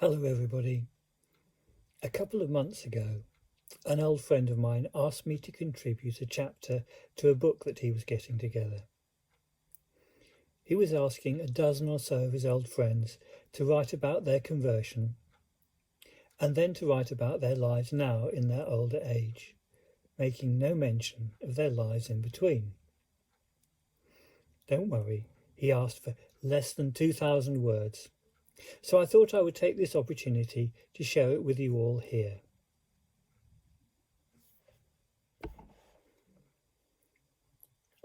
Hello everybody. A couple of months ago, an old friend of mine asked me to contribute a chapter to a book that he was getting together. He was asking a dozen or so of his old friends to write about their conversion and then to write about their lives now in their older age, making no mention of their lives in between. Don't worry, he asked for less than 2,000 words, so I thought I would take this opportunity to share it with you all here.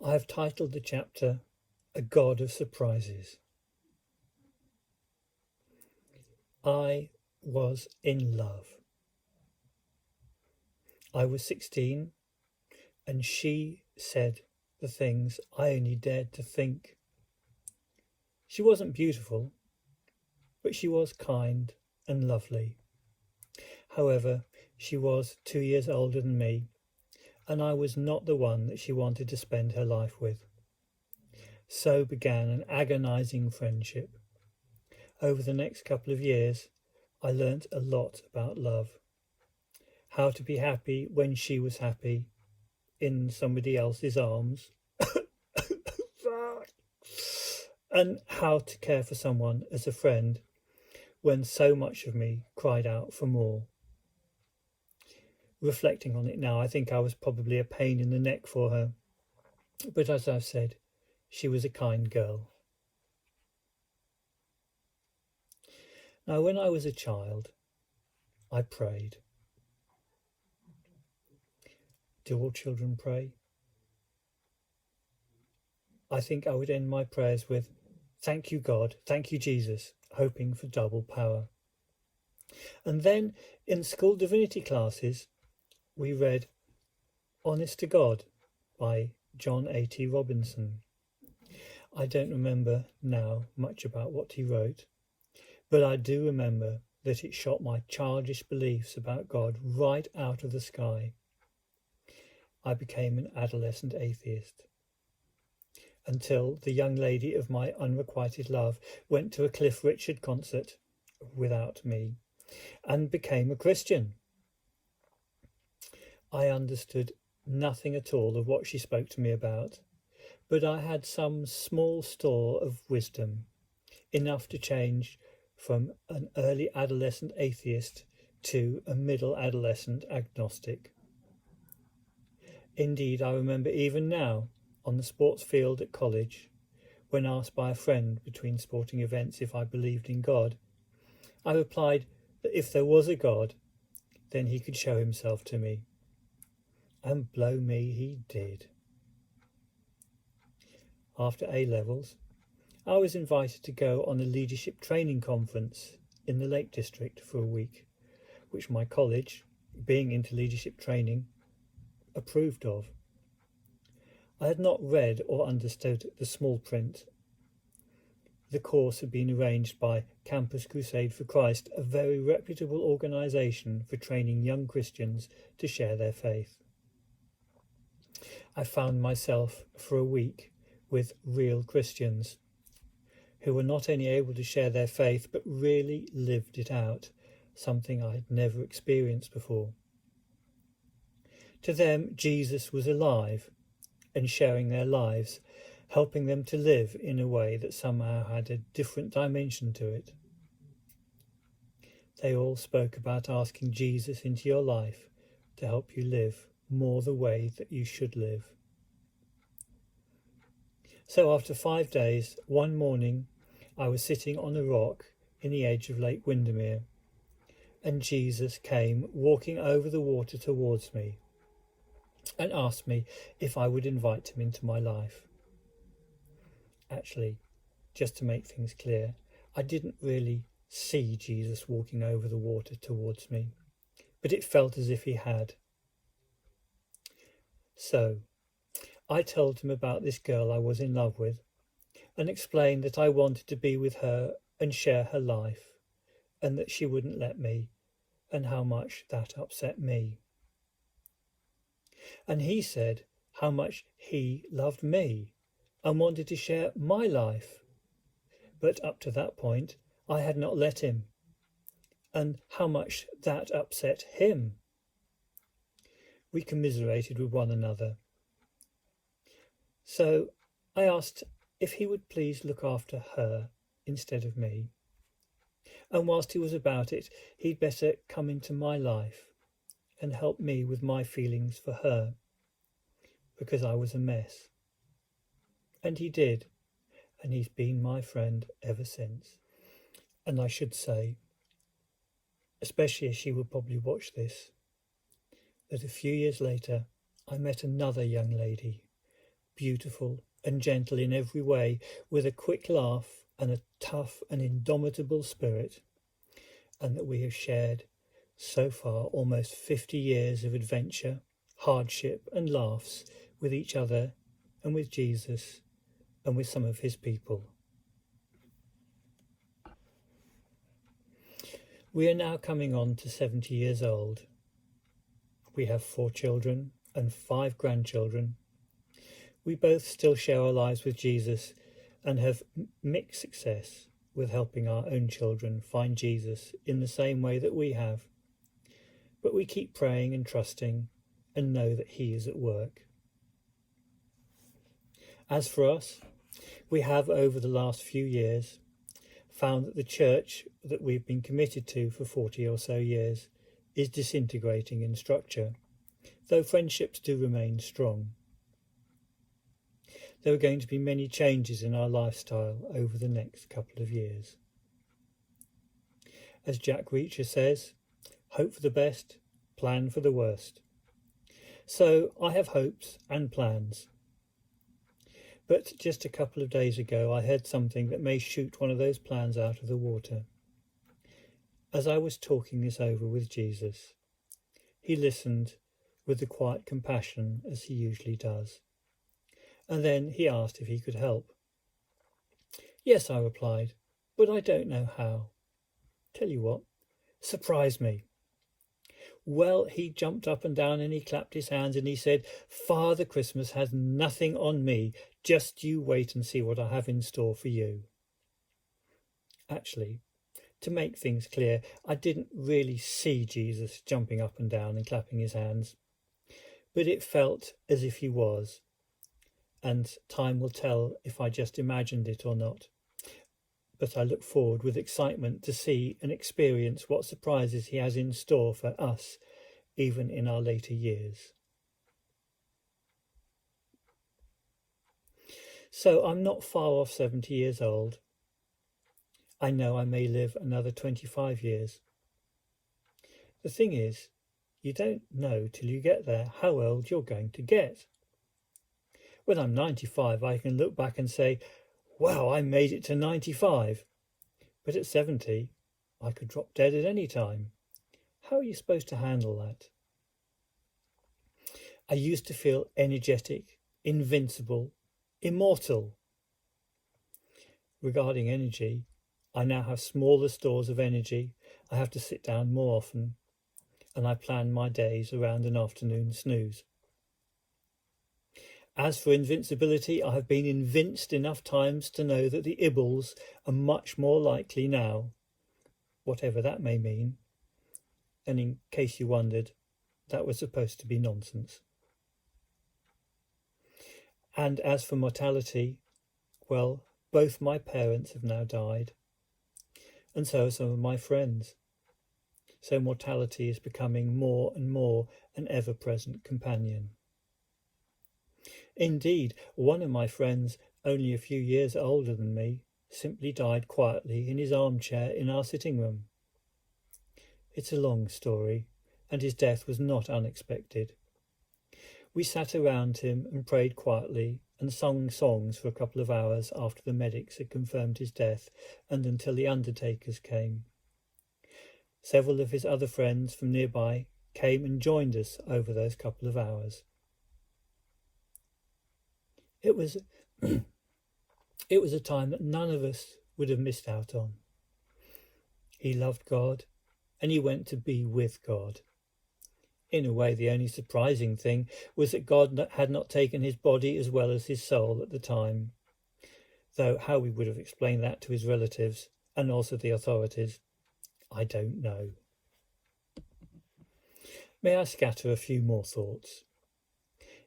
I have titled the chapter, A God of Surprises. I was in love. I was 16 and she said the things I only dared to think. She wasn't beautiful, but she was kind and lovely. However, she was 2 years older than me, and I was not the one that she wanted to spend her life with. So began an agonizing friendship. Over the next couple of years, I learnt a lot about love. How to be happy when she was happy in somebody else's arms. And how to care for someone as a friend when so much of me cried out for more. Reflecting on it now, I think I was probably a pain in the neck for her. But as I've said, she was a kind girl. Now, when I was a child, I prayed. Do all children pray? I think I would end my prayers with, thank you God, thank you Jesus, hoping for double power. And then in school divinity classes, we read Honest to God by John A.T. Robinson. I don't remember now much about what he wrote, but I do remember that it shot my childish beliefs about God right out of the sky. I became an adolescent atheist until the young lady of my unrequited love went to a Cliff Richard concert without me and became a Christian. I understood nothing at all of what she spoke to me about, but I had some small store of wisdom, enough to change from an early adolescent atheist to a middle adolescent agnostic. Indeed, I remember even now, on the sports field at college, when asked by a friend between sporting events if I believed in God, I replied that if there was a God, then he could show himself to me. And blow me, he did. After A-levels, I was invited to go on a leadership training conference in the Lake District for a week, which my college, being into leadership training, approved of. I had not read or understood the small print. The course had been arranged by Campus Crusade for Christ, a very reputable organisation for training young Christians to share their faith. I found myself for a week with real Christians who were not only able to share their faith but really lived it out, something I had never experienced before. To them, Jesus was alive and sharing their lives, helping them to live in a way that somehow had a different dimension to it. They all spoke about asking Jesus into your life to help you live more the way that you should live. So after 5 days, one morning, I was sitting on a rock in the edge of Lake Windermere, and Jesus came walking over the water towards me and asked me if I would invite him into my life. Actually, just to make things clear, I didn't really see Jesus walking over the water towards me, but it felt as if he had. So, I told him about this girl I was in love with and explained that I wanted to be with her and share her life, and that she wouldn't let me, and how much that upset me. And he said how much he loved me and wanted to share my life. But up to that point, I had not let him. and how much that upset him. We commiserated with one another. So I asked if he would please look after her instead of me. And whilst he was about it, he'd better come into my life and help me with my feelings for her, because I was a mess. And he did, and he's been my friend ever since. And I should say, especially as she will probably watch this, that a few years later I met another young lady, beautiful and gentle in every way, with a quick laugh and a tough and indomitable spirit, and that we have shared so far almost 50 years of adventure, hardship and laughs with each other and with Jesus and with some of his people. We are now coming on to 70 years old. We have 4 children and 5 grandchildren. We both still share our lives with Jesus and have mixed success with helping our own children find Jesus in the same way that we have. But we keep praying and trusting and know that he is at work. As for us, we have over the last few years found that the church that we've been committed to for 40 or so years is disintegrating in structure, though friendships do remain strong. There are going to be many changes in our lifestyle over the next couple of years. As Jack Reacher says, hope for the best, plan for the worst. So I have hopes and plans. But just a couple of days ago I heard something that may shoot one of those plans out of the water. As I was talking this over with Jesus, he listened with the quiet compassion as he usually does. And then he asked if he could help. Yes, I replied, but I don't know how. Tell you what, surprise me. Well, he jumped up and down and he clapped his hands and he said, Father Christmas has nothing on me. Just you wait and see what I have in store for you. Actually, to make things clear, I didn't really see Jesus jumping up and down and clapping his hands, but it felt as if he was. And time will tell if I just imagined it or not. But I look forward with excitement to see and experience what surprises he has in store for us, even in our later years. So I'm not far off 70 years old. I know I may live another 25 years. The thing is, you don't know till you get there how old you're going to get. When I'm 95, I can look back and say, wow, I made it to 95. But at 70, I could drop dead at any time. How are you supposed to handle that? I used to feel energetic, invincible, immortal. Regarding energy, I now have smaller stores of energy. I have to sit down more often, and I plan my days around an afternoon snooze. As for invincibility, I have been invinced enough times to know that the Ibbles are much more likely now, whatever that may mean. And in case you wondered, that was supposed to be nonsense. And as for mortality, well, both my parents have now died, and so have some of my friends. So mortality is becoming more and more an ever-present companion. Indeed, one of my friends, only a few years older than me, simply died quietly in his armchair in our sitting room. It's a long story, and his death was not unexpected. We sat around him and prayed quietly and sung songs for a couple of hours after the medics had confirmed his death and until the undertakers came. Several of his other friends from nearby came and joined us over those couple of hours. It was a time that none of us would have missed out on. He loved God, and he went to be with God. In a way, the only surprising thing was that God had not taken his body as well as his soul at the time, though how we would have explained that to his relatives, and also the authorities, I don't know. May I scatter a few more thoughts?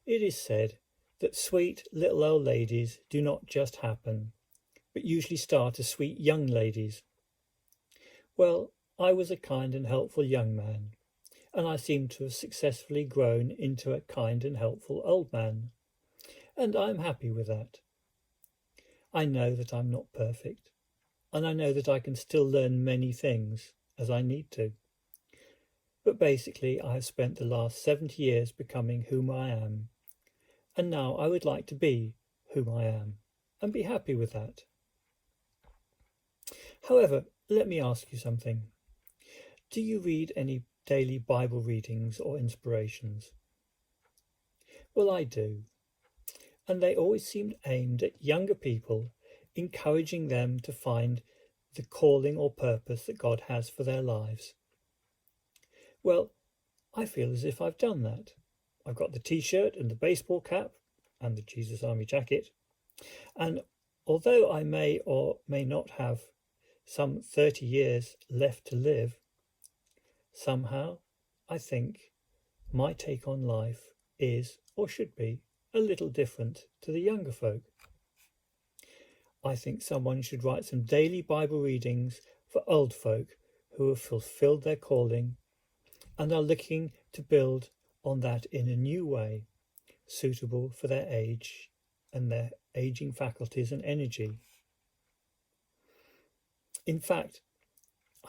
It is said that sweet little old ladies do not just happen, but usually start as sweet young ladies. Well, I was a kind and helpful young man, and I seem to have successfully grown into a kind and helpful old man, and I'm happy with that. I know that I'm not perfect, and I know that I can still learn many things as I need to. But basically, I have spent the last 70 years becoming whom I am, and now I would like to be whom I am, and be happy with that. However, let me ask you something. Do you read any daily Bible readings or inspirations? Well, I do, and they always seemed aimed at younger people, encouraging them to find the calling or purpose that God has for their lives. Well, I feel as if I've done that. I've got the t-shirt and the baseball cap and the Jesus Army jacket, and although I may or may not have some 30 years left to live, somehow I think my take on life is, or should be, a little different to the younger folk. I think someone should write some daily Bible readings for old folk who have fulfilled their calling and are looking to build on that in a new way, suitable for their age and their aging faculties and energy. In fact,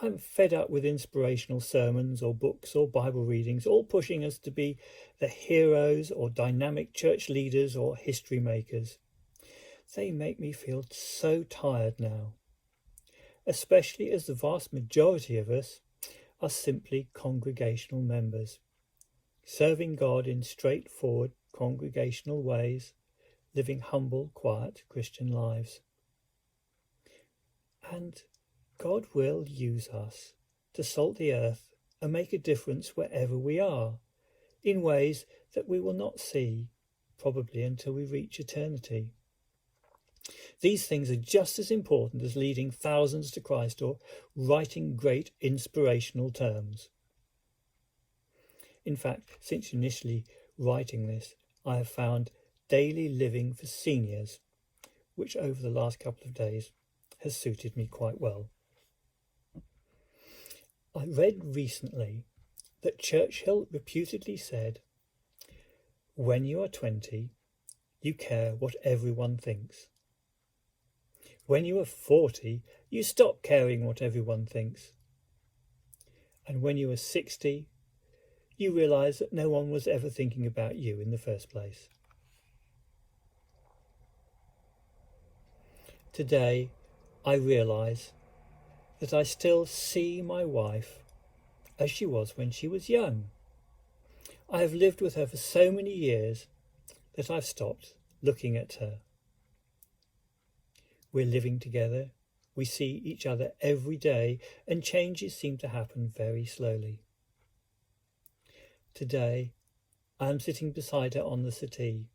I'm fed up with inspirational sermons or books or Bible readings, all pushing us to be the heroes or dynamic church leaders or history makers. They make me feel so tired now, especially as the vast majority of us are simply congregational members, serving God in straightforward congregational ways, living humble, quiet Christian lives. And God will use us to salt the earth and make a difference wherever we are, in ways that we will not see, probably until we reach eternity. These things are just as important as leading thousands to Christ or writing great inspirational terms. In fact, since initially writing this, I have found daily living for seniors, which over the last couple of days has suited me quite well. I read recently that Churchill reputedly said, "When you are 20, you care what everyone thinks. When you are 40, you stop caring what everyone thinks. And when you are 60, you realise that no one was ever thinking about you in the first place." Today, I realise that I still see my wife as she was when she was young. I have lived with her for so many years that I've stopped looking at her. We're living together, we see each other every day, and changes seem to happen very slowly. Today, I am sitting beside her on the settee.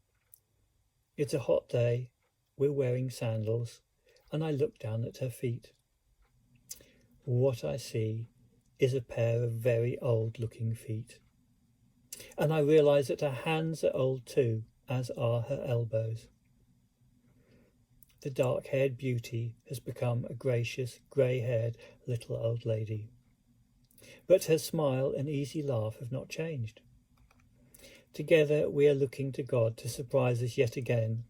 It's a hot day, we're wearing sandals, and I look down at her feet. What I see is a pair of very old-looking feet, and I realise that her hands are old too, as are her elbows. The dark-haired beauty has become a gracious, grey-haired little old lady. But her smile and easy laugh have not changed. Together we are looking to God to surprise us yet again,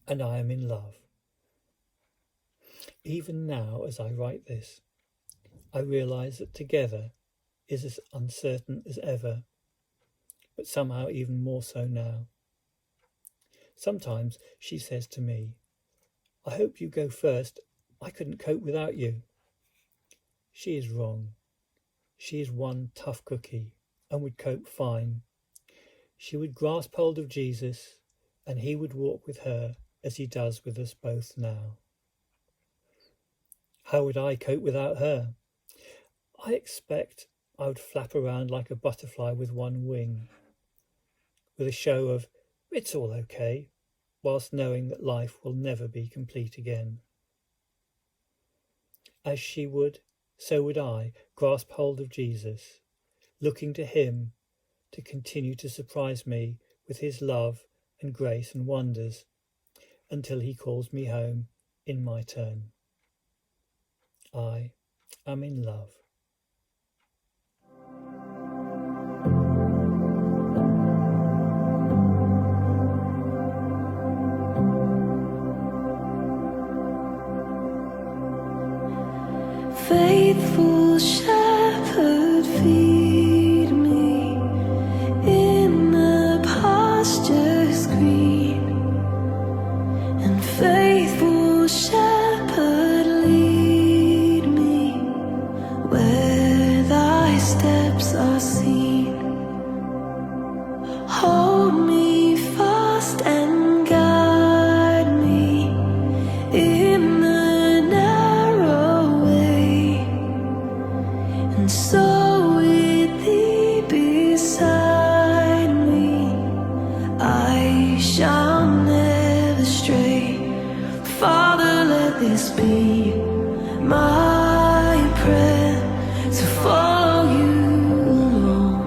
and I am in love. Even now, as I write this, I realise that together is as uncertain as ever, but somehow even more so now. Sometimes she says to me, "I hope you go first. I couldn't cope without you." She is wrong. She is one tough cookie and would cope fine. She would grasp hold of Jesus and he would walk with her as he does with us both now. How would I cope without her? I expect I would flap around like a butterfly with one wing, with a show of "it's all okay," whilst knowing that life will never be complete again. As she would, so would I grasp hold of Jesus, looking to him to continue to surprise me with his love and grace and wonders until he calls me home in my turn. I am in love. Faithful shepherd, feed me in the pastures green, and faithful shepherd, lead me where thy steps are seen. Hold me fast and guide me in the narrow way, and so with thee beside me, I shall never stray. Father, let this be my prayer, to follow you alone.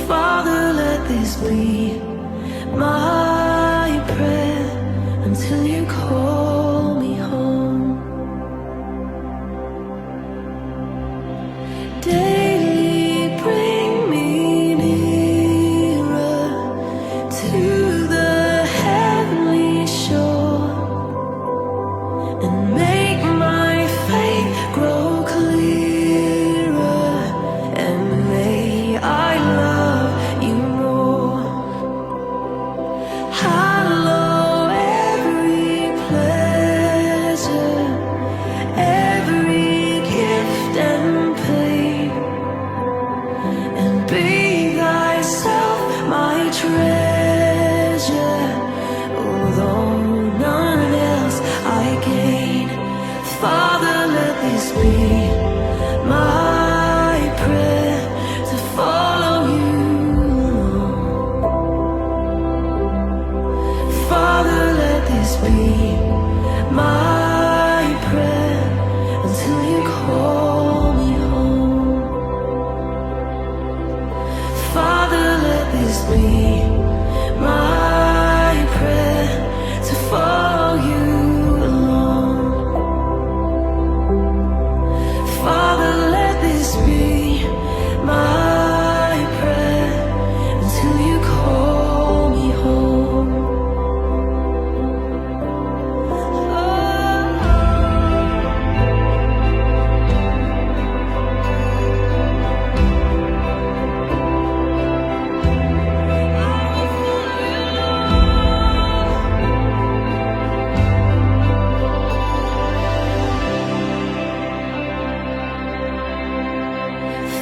Father, let this be my prayer until you call me home. Daily bring me nearer to the heavenly shore, and make my faith grow clearer, and may I love you more. Hallow every pleasure, every gift and pain, and be thyself my treasure, although none else I gain. Father, let this be my prayer, to follow you alone. Father, let this be my prayer until you call me home. Father, let this be my prayer, to follow you alone. Father, let this be my prayer until you call me home.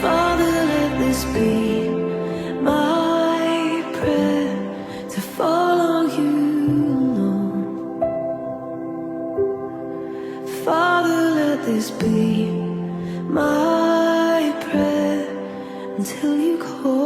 Father, let this be my prayer, to follow you alone. Father, let this be my prayer until you call